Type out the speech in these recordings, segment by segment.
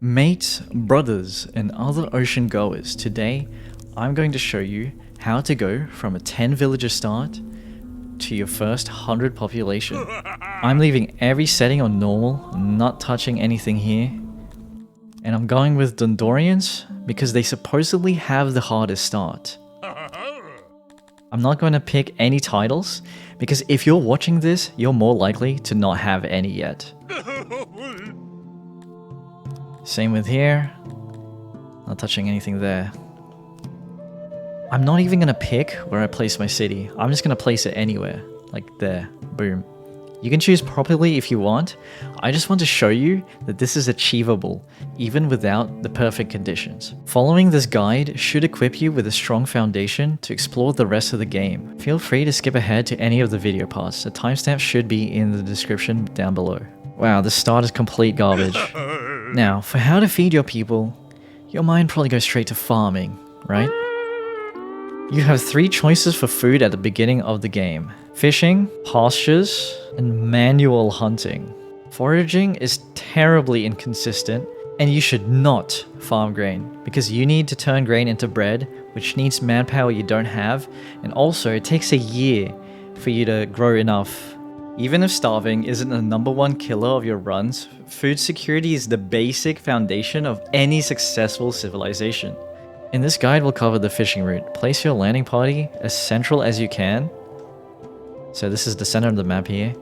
Mates, brothers, and other ocean goers, today I'm going to show you how to go from a 10 villager start to your first 100 population. I'm leaving every setting on normal, not touching anything here. And I'm going with Dondorians because they supposedly have the hardest start. I'm not going to pick any titles because if you're watching this, you're more likely to not have any yet. Same with here. Not touching anything there. I'm not even going to pick where I place my city. I'm just going to place it anywhere. Like there. Boom. You can choose properly if you want. I just want to show you that this is achievable, even without the perfect conditions. Following this guide should equip you with a strong foundation to explore the rest of the game. Feel free to skip ahead to any of the video parts. The timestamp should be in the description down below. Wow, the start is complete garbage. Now, for how to feed your people, your mind probably goes straight to farming, right? You have 3 choices for food at the beginning of the game: fishing, pastures, and manual hunting. Foraging is terribly inconsistent, and you should not farm grain, because you need to turn grain into bread, which needs manpower you don't have, and also it takes a year for you to grow enough. Even if starving isn't the #1 killer of your runs, food security is the basic foundation of any successful civilization. In this guide, we'll cover the fishing route. Place your landing party as central as you can. So this is the center of the map here,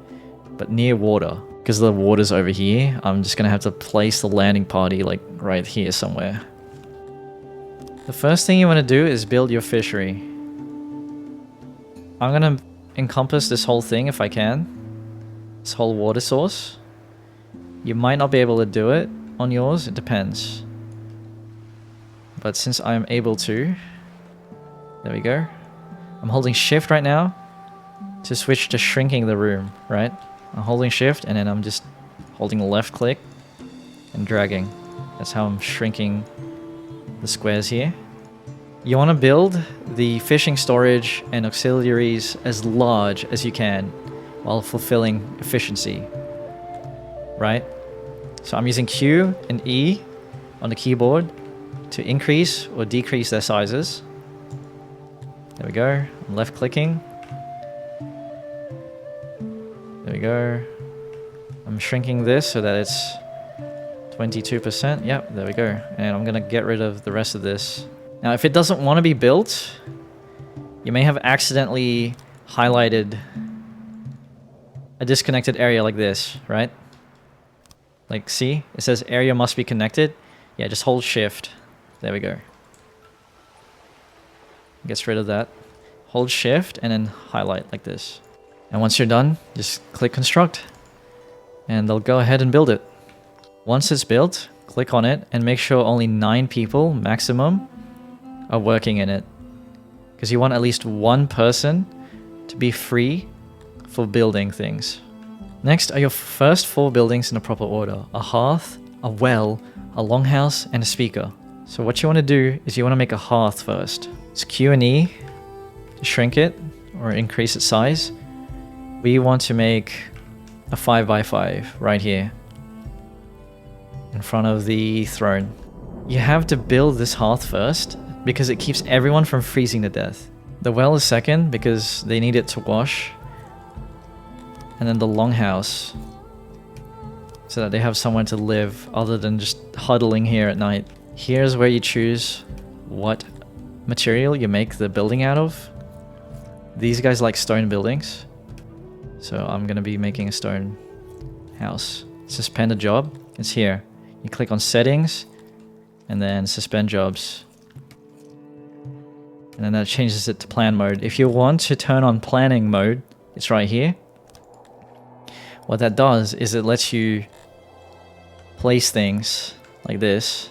but near water. Because the water's over here, I'm just gonna have to place the landing party like right here somewhere. The first thing you want to do is build your fishery. I'm gonna encompass this whole thing if I can. This whole water source. You might not be able to do it on yours, it depends. But since I'm able to, there we go. I'm holding shift right now to switch to shrinking the room, right? I'm holding shift and then I'm just holding left click and dragging. That's how I'm shrinking the squares here. You want to build the fishing storage and auxiliaries as large as you can while fulfilling efficiency, right? So I'm using Q and E on the keyboard to increase or decrease their sizes. There we go. I'm left clicking. There we go. I'm shrinking this so that it's 22%. Yep, there we go. And I'm gonna get rid of the rest of this. Now, if it doesn't want to be built, you may have accidentally highlighted a disconnected area like this, right? Like, see? It says area must be connected. Yeah, just hold shift. There we go. Gets rid of that. Hold shift and then highlight like this. And once you're done, just click construct. And they'll go ahead and build it. Once it's built, click on it and make sure only 9 people maximum are working in it. Because you want at least 1 person to be free for building things. Next are your first 4 buildings in a proper order: a hearth, a well, a longhouse, and a speaker. So what you want to do is you want to make a hearth first. It's Q and E to shrink it or increase its size. We want to make a 5x5 right here in front of the throne. You have to build this hearth first because it keeps everyone from freezing to death. The well is second because they need it to wash. And then the longhouse, so that they have somewhere to live other than just huddling here at night. Here's where you choose what material you make the building out of. These guys like stone buildings, so I'm gonna be making a stone house. Suspend a job, it's here. You click on settings and then suspend jobs. And then that changes it to plan mode. If you want to turn on planning mode, it's right here. What that does is it lets you place things like this,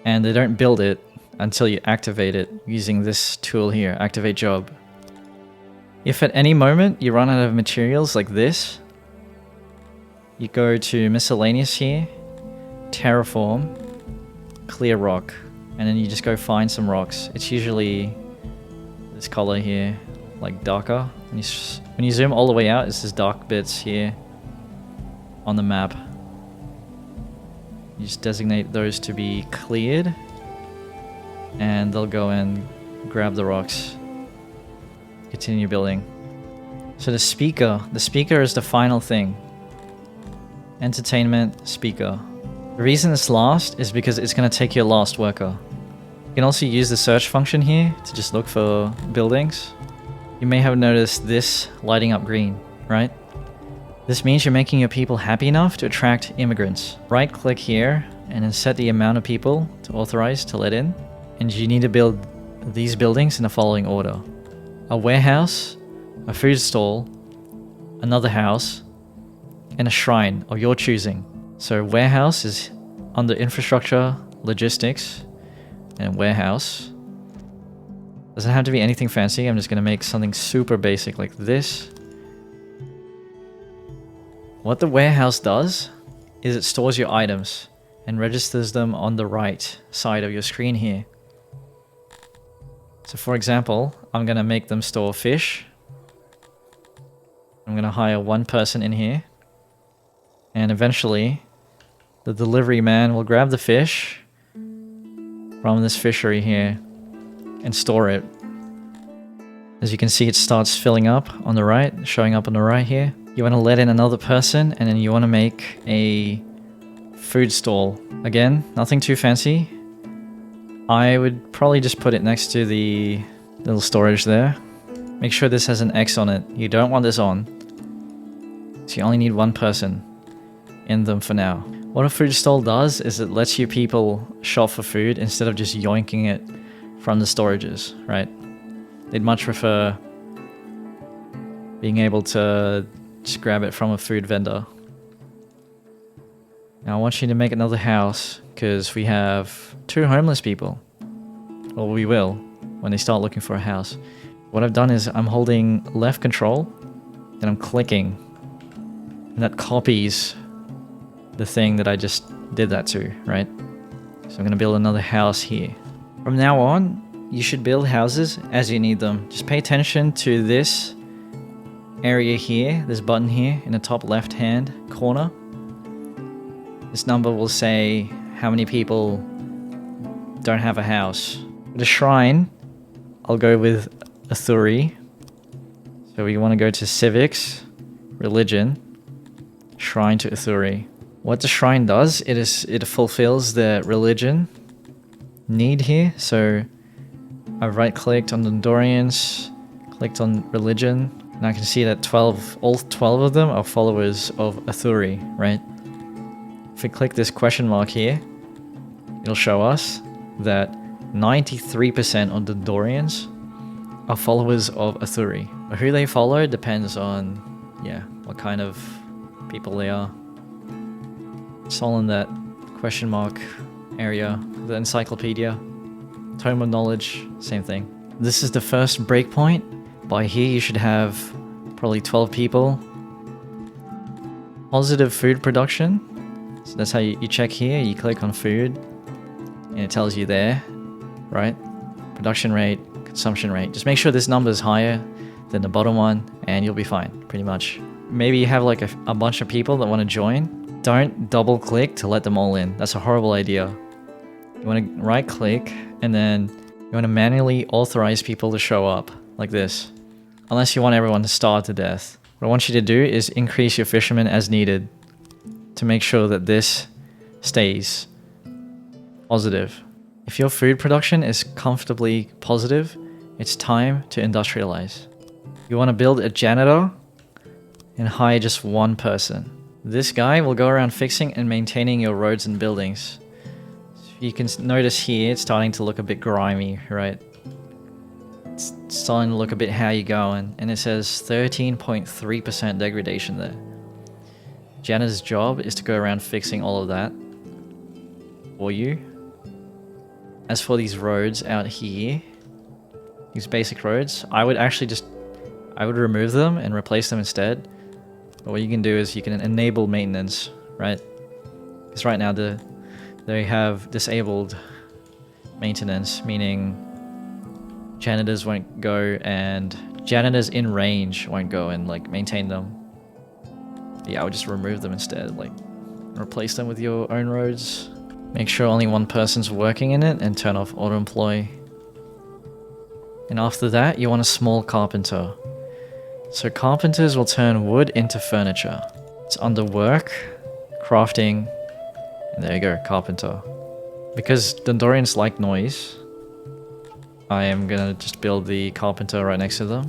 and they don't build it until you activate it using this tool here, activate job. If at any moment you run out of materials like this, you go to miscellaneous here, terraform, clear rock, and then you just go find some rocks. It's usually this color here, like darker. When you zoom all the way out, it's just dark bits here on the map. You just designate those to be cleared, and they'll go and grab the rocks. Continue building. So the speaker is the final thing. Entertainment, speaker. The reason it's last is because it's going to take your last worker. You can also use the search function here to just look for buildings. You may have noticed this lighting up green, right? This means you're making your people happy enough to attract immigrants. Right click here and then set the amount of people to authorize to let in. And you need to build these buildings in the following order. A warehouse, a food stall, another house, and a shrine of your choosing. So warehouse is under infrastructure, logistics, and warehouse. Doesn't have to be anything fancy. I'm just going to make something super basic like this. What the warehouse does is it stores your items and registers them on the right side of your screen here. So for example, I'm going to make them store fish. I'm going to hire one person in here. And eventually, the delivery man will grab the fish from this fishery here and store it. As you can see, it starts filling up on the right, showing up on the right here. You want to let in another person, and then you want to make a food stall. Again, nothing too fancy. I would probably just put it next to the little storage there. Make sure this has an X on it. You don't want this on. So you only need one person in them for now. What a food stall does is it lets you people shop for food instead of just yoinking it from the storages, right? They'd much prefer being able to just grab it from a food vendor. Now I want you to make another house because we have 2 homeless people. Or we will when they start looking for a house. What I've done is I'm holding left control and I'm clicking. And that copies the thing that I just did that to, right? So I'm going to build another house here. From now on, you should build houses as you need them. Just pay attention to this area here, this button here in the top left hand corner. This number will say how many people don't have a house. With a shrine, I'll go with Athuri. So we want to go to civics, religion, shrine to Athuri. What the shrine does, it fulfills the religion need here. So I right clicked on the Dorians, clicked on religion, and I can see that all 12 of them are followers of Athuri, right? If we click this question mark here, it'll show us that 93% of the Dorians are followers of Athuri. But who they follow depends on, what kind of people they are. It's all in that question mark area, the encyclopedia. Tome of knowledge, same thing. This is the first breakpoint. By here you should have probably 12 people. Positive food production. So that's how you check here. You click on food and it tells you there, right? Production rate, consumption rate. Just make sure this number is higher than the bottom one and you'll be fine, pretty much. Maybe you have like a bunch of people that want to join. Don't double click to let them all in. That's a horrible idea. You want to right click and then you want to manually authorize people to show up like this. Unless you want everyone to starve to death. What I want you to do is increase your fishermen as needed to make sure that this stays positive. If your food production is comfortably positive, it's time to industrialize. You want to build a janitor and hire just one person. This guy will go around fixing and maintaining your roads and buildings. So you can notice here it's starting to look a bit grimy, right? It's starting to look a bit how you going, and it says 13.3% degradation there. Janitor's job is to go around fixing all of that for you. As for these roads out here, these basic roads, I would remove them and replace them instead. But what you can do is you can enable maintenance, right? Because right now they have disabled maintenance, meaning janitors won't go and janitors in range won't go and like maintain them. Yeah, I would just remove them instead. Like, Replace them with your own roads. Make sure only one person's working in it and turn off auto employ. And after that, you want a small carpenter. So carpenters will turn wood into furniture. It's under work, crafting, and there you go, carpenter. Because Dondorians like noise, I am gonna just build the carpenter right next to them.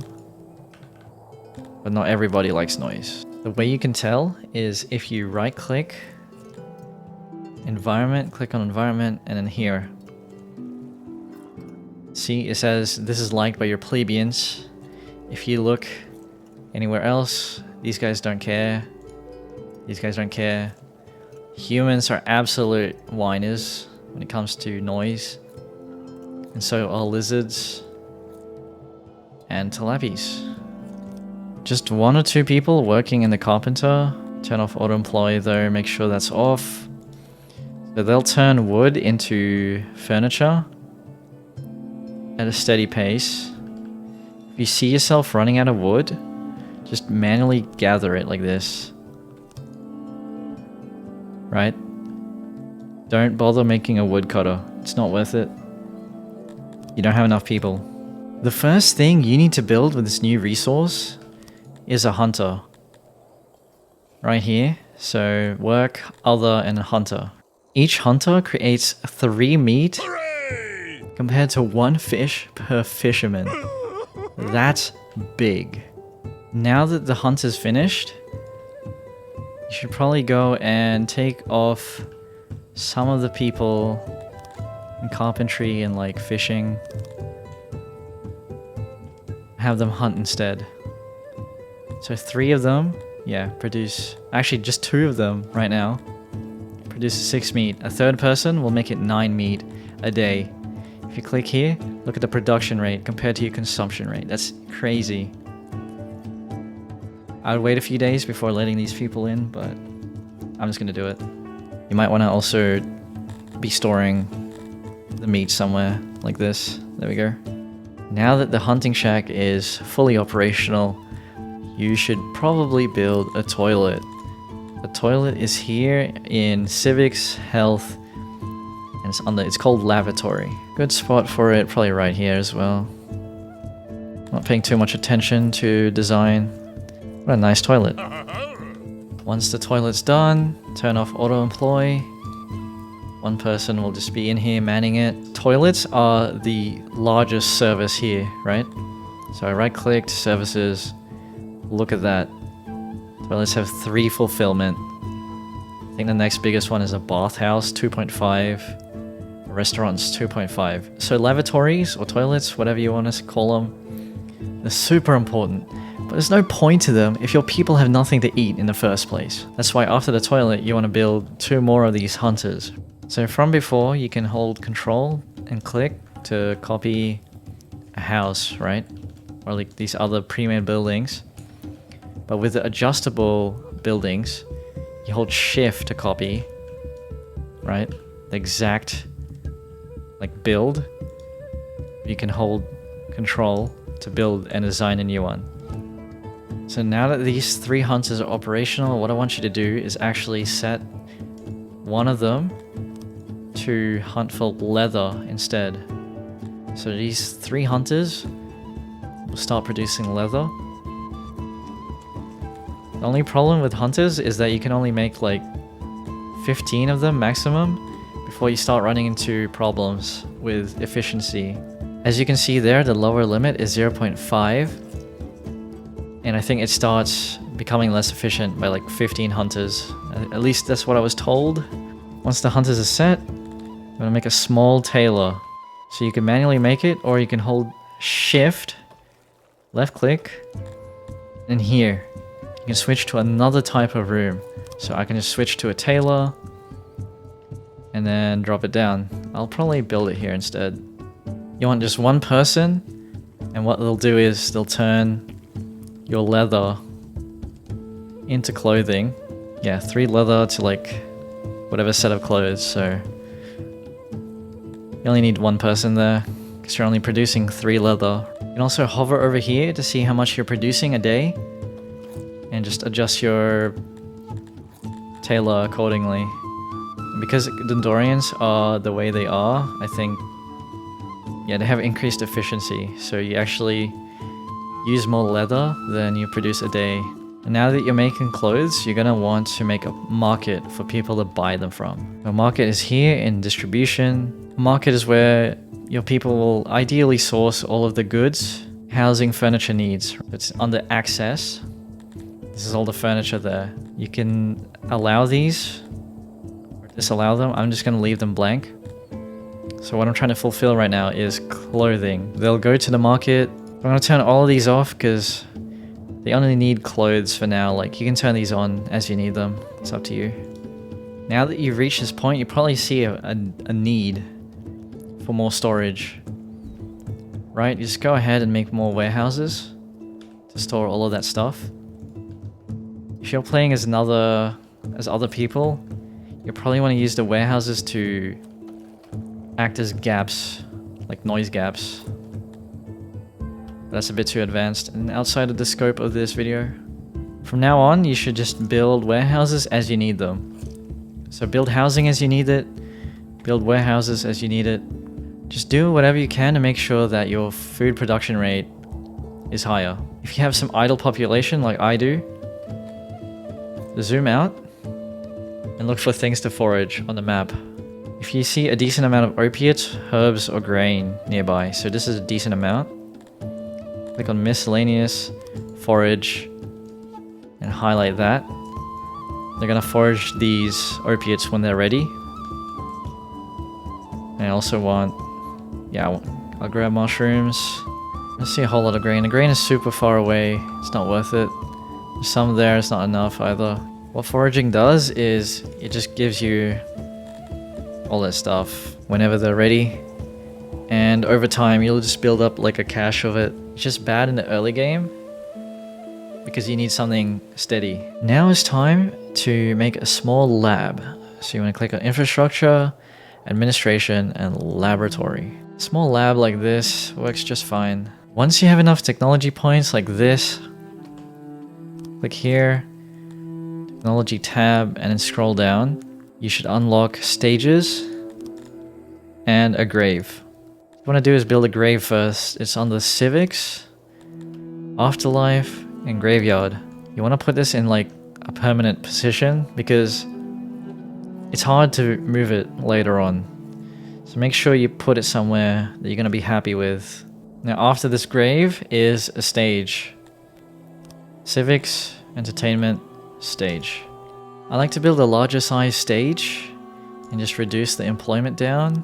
But not everybody likes noise. The way you can tell is if you right click, environment, click on environment, and then here. See, it says this is liked by your plebeians. If you look anywhere else, these guys don't care. These guys don't care. Humans are absolute whiners when it comes to noise. And so are lizards and tilapis. Just 1 or 2 people working in the carpenter. Turn off auto employ though, make sure that's off. So they'll turn wood into furniture at a steady pace. If you see yourself running out of wood, just manually gather it like this. Right? Don't bother making a woodcutter. It's not worth it. You don't have enough people. The first thing you need to build with this new resource is a hunter. Right here. So work, other, and hunter. Each hunter creates 3 meat compared to 1 fish per fisherman. That's big. Now that the hunt is finished, you should probably go and take off some of the people in carpentry and like fishing. Have them hunt instead. So 3 of them, yeah, produce... Actually, just 2 of them right now. Produces 6 meat. A 3rd person will make it 9 meat a day. If you click here, look at the production rate compared to your consumption rate. That's crazy. I would wait a few days before letting these people in, but I'm just gonna do it. You might want to also be storing the meat somewhere like this. There we go. Now that the hunting shack is fully operational, you should probably build a toilet. The toilet is here in civics, health, and it's called lavatory. Good spot for it, probably right here as well. Not paying too much attention to design. What a nice toilet. Once the toilet's done, turn off auto employ. 1 person will just be in here manning it. Toilets are the largest service here, right? So I right clicked, services. Look at that. Toilets have 3 fulfillment. I think the next biggest one is a bathhouse, 2.5. Restaurants, 2.5. So lavatories or toilets, whatever you want to call them, they're super important. But there's no point to them if your people have nothing to eat in the first place. That's why after the toilet, you want to build 2 more of these hunters. So from before, you can hold control and click to copy a house, right? Or like these other pre-made buildings. But with the adjustable buildings, you hold shift to copy, right? The exact like build. You can hold control to build and design a new one. So now that these 3 hunters are operational, what I want you to do is actually set one of them to hunt for leather instead. So these 3 hunters will start producing leather. The only problem with hunters is that you can only make like 15 of them maximum before you start running into problems with efficiency. As you can see there, the lower limit is 0.5. And I think it starts becoming less efficient by like 15 hunters. At least that's what I was told. Once the hunters are set, I'm gonna make a small tailor. So you can manually make it, or you can hold shift, left click, and here. You can switch to another type of room. So I can just switch to a tailor, and then drop it down. I'll probably build it here instead. You want just 1 person, and what they'll do is they'll turn your leather into clothing. Yeah, 3 leather to like whatever set of clothes, so you only need 1 person there because you're only producing 3 leather. You can also hover over here to see how much you're producing a day and just adjust your tailor accordingly. And because Dendorians are the way they are, I think, yeah, they have increased efficiency. So you actually use more leather than you produce a day. And now that you're making clothes, you're gonna want to make a market for people to buy them from. The market is here in distribution. Market is where your people will ideally source all of the goods, housing, furniture needs. It's under access. This is all the furniture there. You can allow these or disallow them. I'm just gonna leave them blank. So what I'm trying to fulfill right now is clothing. They'll go to the market. I'm gonna turn all of these off because they only need clothes for now. Like, you can turn these on as you need them. It's up to you. Now that you've reached this point, you probably see a need for more storage. Right? You just go ahead and make more warehouses to store all of that stuff. If you're playing as other people, you probably want to use the warehouses to act as gaps, like noise gaps. That's a bit too advanced and outside of the scope of this video. From now on, you should just build warehouses as you need them. So build housing as you need it, build warehouses as you need it. Just do whatever you can to make sure that your food production rate is higher. If you have some idle population like I do, zoom out and look for things to forage on the map. If you see a decent amount of opiates, herbs, or grain nearby, so this is a decent amount, click on miscellaneous, forage, and highlight that. They're gonna forage these opiates when they're ready. And I also want, yeah, I'll grab mushrooms. I see a whole lot of grain. The grain is super far away. It's not worth it. There's some there, it's not enough either. What foraging does is it just gives you all that stuff whenever they're ready. And over time, you'll just build up like a cache of it. It's just bad in the early game because you need something steady. Now is time to make a small lab. So you want to click on infrastructure, administration, and laboratory. A small lab like this works just fine. Once you have enough technology points like this, click here, technology tab, and then scroll down. You should unlock stages and a grave. What you want to do is build a grave first. It's on the civics, afterlife, and graveyard. You want to put this in like a permanent position because it's hard to move it later on. So make sure you put it somewhere that you're going to be happy with. Now after this grave is a stage. Civics, entertainment, stage. I like to build a larger size stage and just reduce the employment down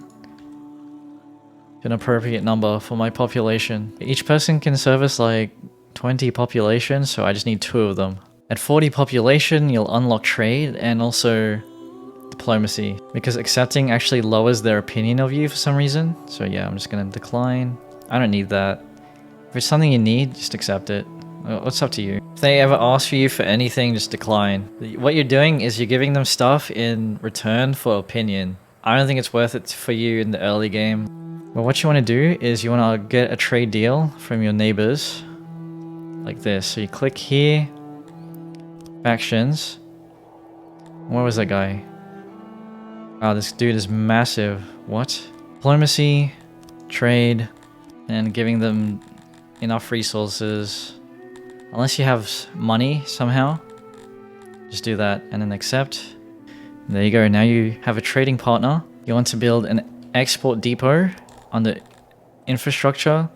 to an appropriate number for my population. Each person can service like 20 population, so I just need 2 of them. At 40 population, you'll unlock trade and also diplomacy, because accepting actually lowers their opinion of you for some reason. So yeah, I'm just gonna decline. I don't need that. If it's something you need, just accept it. It's up to you. If they ever ask for you for anything, just decline. What you're doing is you're giving them stuff in return for opinion. I don't think it's worth it for you in the early game. But what you want to do is you want to get a trade deal from your neighbors like this. So you click here, factions. Where was that guy? Oh, this dude is massive. What? Diplomacy, trade, and giving them enough resources. Unless you have money somehow, just do that and then accept. And there you go. Now you have a trading partner. You want to build an export depot on the infrastructure,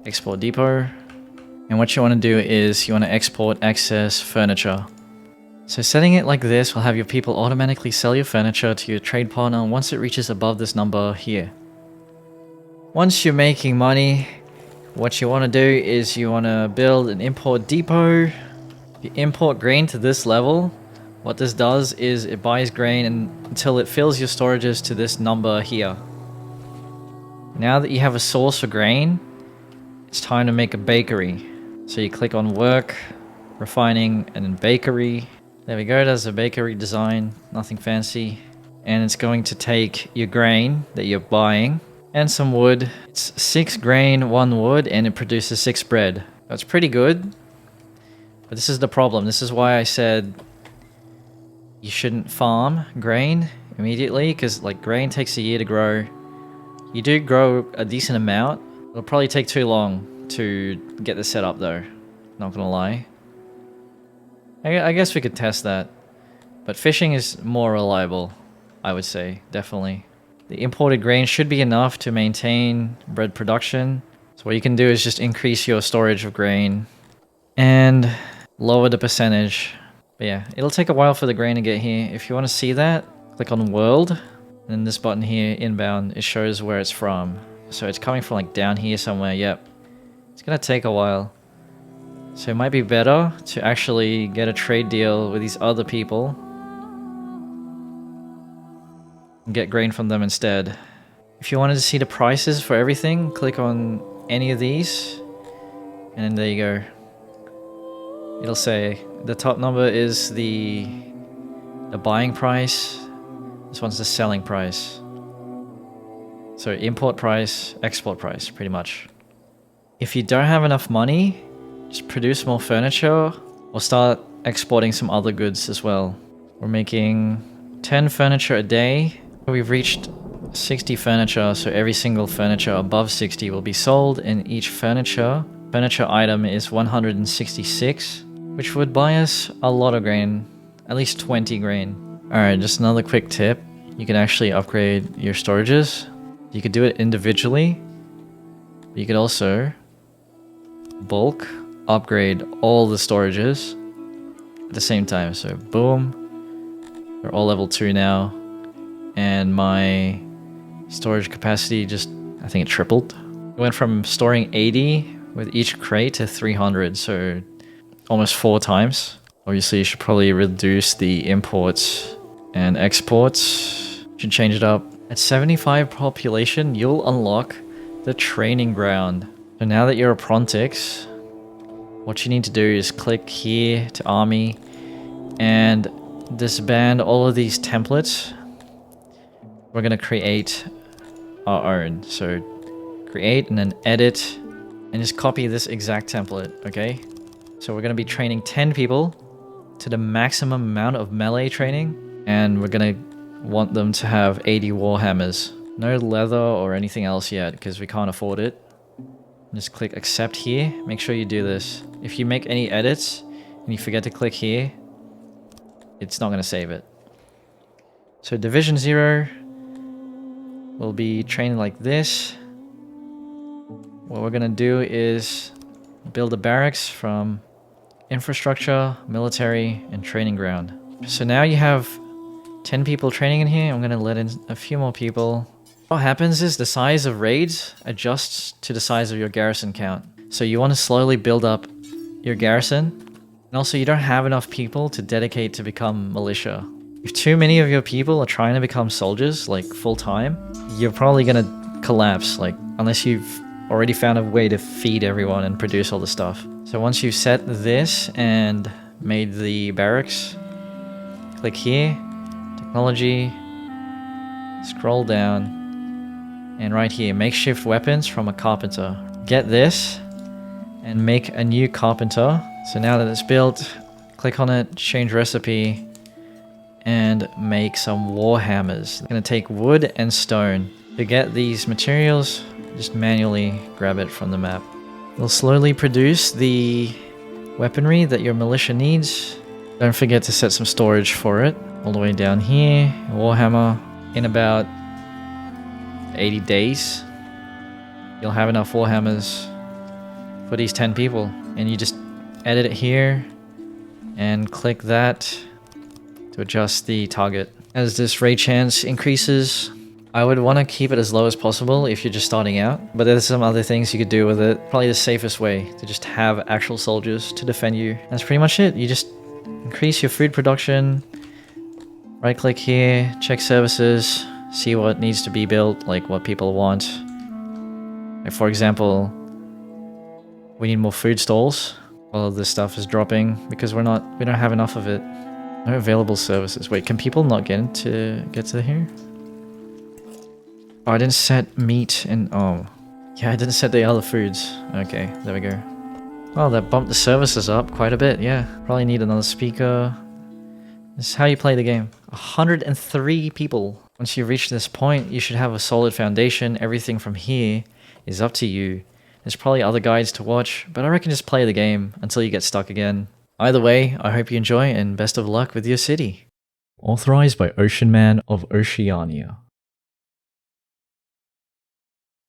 export depot. And what you want to do is you want to export excess furniture. So setting it like this will have your people automatically sell your furniture to your trade partner once it reaches above this number here. Once you're making money, what you want to do is you want to build an import depot. You import grain to this level. What this does is it buys grain until it fills your storages to this number here. Now that you have a source for grain, it's time to make a bakery. So you click on work, refining, and then bakery. There we go, there's a bakery design, nothing fancy. And it's going to take your grain that you're buying and some wood. It's 6 grain, 1 wood, and it produces 6 bread. That's pretty good. But this is the problem. This is why I said you shouldn't farm grain immediately because like grain takes a year to grow. You do grow a decent amount. It'll probably take too long to get this set up though. Not gonna lie. I guess we could test that. But fishing is more reliable, I would say, definitely. The imported grain should be enough to maintain bread production. So what you can do is just increase your storage of grain and lower the percentage. But yeah, it'll take a while for the grain to get here. If you want to see that, click on world. And then this button here, inbound, it shows where it's from. So it's coming from like down here somewhere, yep. It's gonna take a while. So it might be better to actually get a trade deal with these other people and get grain from them instead. If you wanted to see the prices for everything, click on any of these, and then there you go. It'll say the top number is the buying price, this one's the selling price. So import price, export price, pretty much. If you don't have enough money, just produce more furniture or start exporting some other goods as well. We're making 10 furniture a day. We've reached 60 furniture, so every single furniture above 60 will be sold, and each furniture item is 166, which would buy us a lot of grain, at least 20 grain. Alright, just another quick tip. You can actually upgrade your storages. You could do it individually, but you could also bulk upgrade all the storages at the same time. So boom, they're all level 2 now, and my storage capacity just, I think it tripled. It went from storing 80 with each crate to 300, so almost 4 times. Obviously you should probably reduce the imports and exports. Should change it up. At 75 population, you'll unlock the training ground. So now that you're a Prontix, what you need to do is click here to army and disband all of these templates. We're gonna create our own. So create and then edit and just copy this exact template, okay? So we're gonna be training 10 people to the maximum amount of melee training, and we're gonna want them to have 80 warhammers. No leather or anything else yet because we can't afford it. Just click accept here. Make sure you do this. If you make any edits and you forget to click here, it's not going to save it. So Division 0 will be training like this. What we're going to do is build a barracks from infrastructure, military, and training ground. So now you have 10 people training in here. I'm going to let in a few more people. What happens is the size of raids adjusts to the size of your garrison count. So you want to slowly build up your garrison. And also you don't have enough people to dedicate to become militia. If too many of your people are trying to become soldiers, like full time, you're probably going to collapse, like unless you've already found a way to feed everyone and produce all the stuff. So once you've set this and made the barracks, click here, technology, scroll down, and right here, makeshift weapons from a carpenter. Get this and make a new carpenter. So now that it's built, click on it, change recipe, and make some war hammers. I'm gonna take wood and stone. To get these materials, just manually grab it from the map. It'll slowly produce the weaponry that your militia needs. Don't forget to set some storage for it. All the way down here, warhammer. In about 80 days, you'll have enough warhammers for these 10 people. And you just edit it here and click that to adjust the target. As this raid chance increases, I would want to keep it as low as possible if you're just starting out, but there's some other things you could do with it. Probably the safest way to just have actual soldiers to defend you. That's pretty much it. You just increase your food production, right click here, check services, see what needs to be built, like what people want. Like for example, we need more food stalls. All of this stuff is dropping because we don't have enough of it. No available services. Wait, can people not get to here? Oh, I didn't set meat and oh. Yeah, I didn't set the other foods. Okay, there we go. Well, that bumped the services up quite a bit, yeah. Probably need another speaker. This is how you play the game. 103 people. Once you reach this point, you should have a solid foundation. Everything from here is up to you. There's probably other guides to watch, but I reckon just play the game until you get stuck again. Either way, I hope you enjoy and best of luck with your city. Authorized by Oshan Man of Oceania.